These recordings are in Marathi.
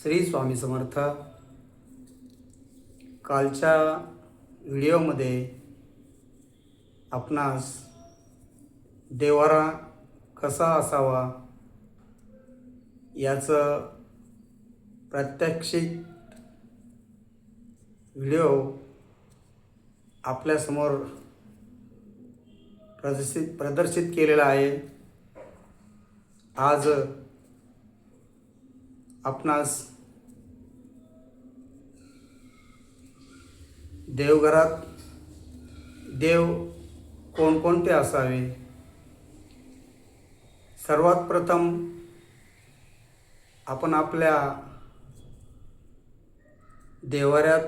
श्री स्वामी समर्थ. कालच्या व्हिडिओमध्ये आपणास देवारा कसा असावा याचं प्रात्यक्षिक व्हिडिओ आपल्यासमोर प्रदर्शित केलेला आहे. आज आपणास देवघरात देव कोणकोणते असावे, सर्वात प्रथम आपण आपल्या देवाऱ्यात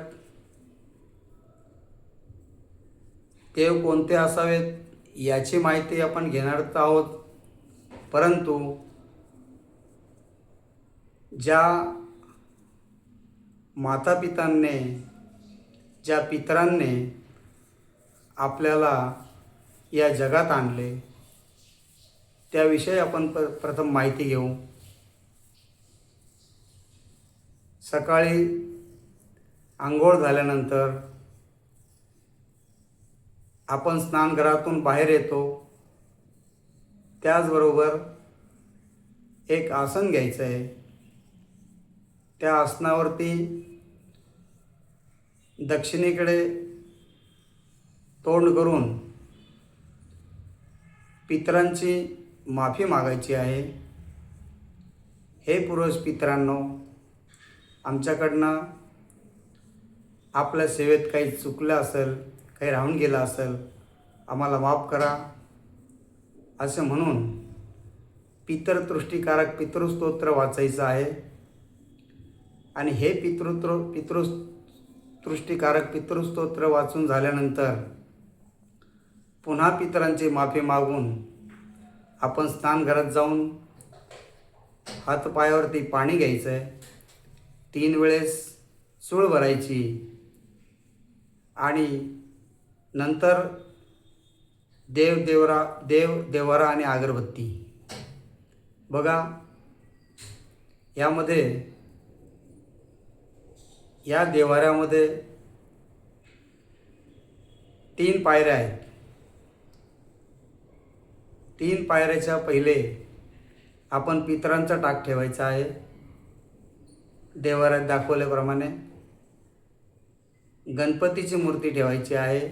देव कोणते असावेत याची माहिती आपण घेणार आहोत. परंतु ज्या मातापितांनी, ज्या पितरांनी आपल्याला या जगात आणले त्याविषयी आपण प्रथम माहिती घेऊ. सकाळी आंघोळ झाल्यानंतर आपण स्नानगृहातून बाहेर येतो. त्याचबरोबर एक आसन घ्यायचं आहे. त्या आसनावरती दक्षिणेकडे तोंड करून पितरांची माफी मागायची आहे. हे पुरुष पितरांनो, आमच्याकडनं आपल्या सेवेत काही चुकलं असेल, काही राहून गेलं असेल, आम्हाला माफ करा असे म्हणून पितृतृष्टीकारक पितृस्तोत्र वाचायचं आहे. आणि हे पितृतृष्टीकारक पितृस्तोत्र वाचून झाल्यानंतर पुन्हा पितरांची माफी मागून आपण स्नानघरात जाऊन हातपायावरती पाणी घ्यायचं आहे. 3 वेळेस सूळ भरायची आणि नंतर देवारा आणि अगरबत्ती. बघा, या देवाऱ्यामध्ये 3 पायऱ्या आहेत. 3 पायऱ्याच्या पहिले आपण पितरांचा टाक ठेवायचा आहे. देवाऱ्यात दाखवल्याप्रमाणे गणपतीची मूर्ती ठेवायची आहे.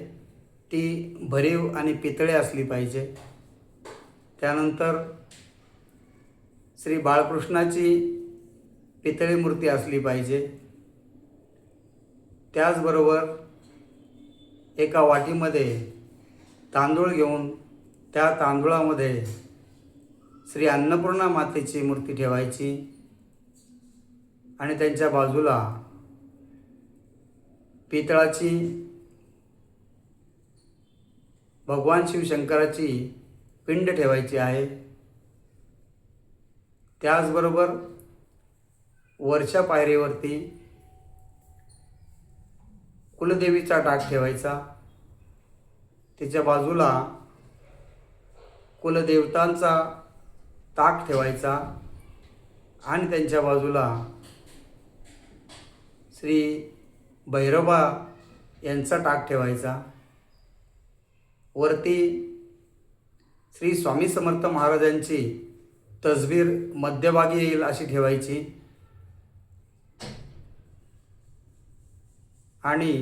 ती भरीव आणि पितळे असली पाहिजे. त्यानंतर श्री बाळकृष्णाची पितळी मूर्ती असली पाहिजे. त्याचबरोबर एका वाटीमध्ये तांदूळ घेऊन त्या तांदूळामध्ये श्री अन्नपूर्णा मातेची मूर्ती ठेवायची आणि त्यांच्या बाजूला पितळाची भगवान शिवशंकराची पिंड ठेवायची आहे. त्याचबरोबर वरच्या पायरीवरती कुलदेवीचा टाक ठेवायचा. त्याच्या बाजूला कुलदेवतांचा ताक ठेवायचा आणि त्यांच्या बाजूला श्री भैरबा यांचा टाक ठेवायचा. वरती श्री स्वामी समर्थ महाराजांची तसबीर मध्यभागी येईल अशी ठेवायची आणि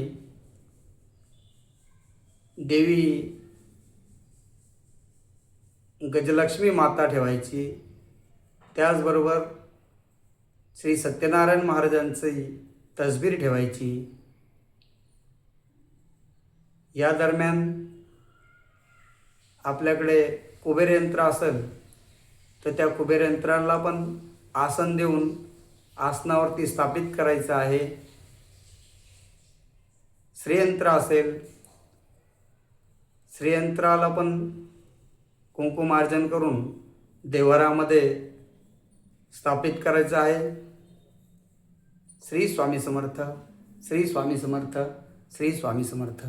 देवी गजलक्ष्मी माता ठेवायची. त्याचबरोबर श्री सत्यनारायण महाराजांची तसबीर ठेवायची. या दरम्यान आपल्याकडे कुबेर यंत्र असेल तर त्या कुबेर यंत्राला पण आसन देऊन आसनावरती स्थापित करायचं आहे. श्रीयंत्र असेल, श्रीयंत्राला पण कुंकुमार्जन करून देवारामध्ये स्थापित करायचं आहे. श्री स्वामी समर्थ, श्री स्वामी समर्थ, श्री स्वामी समर्थ.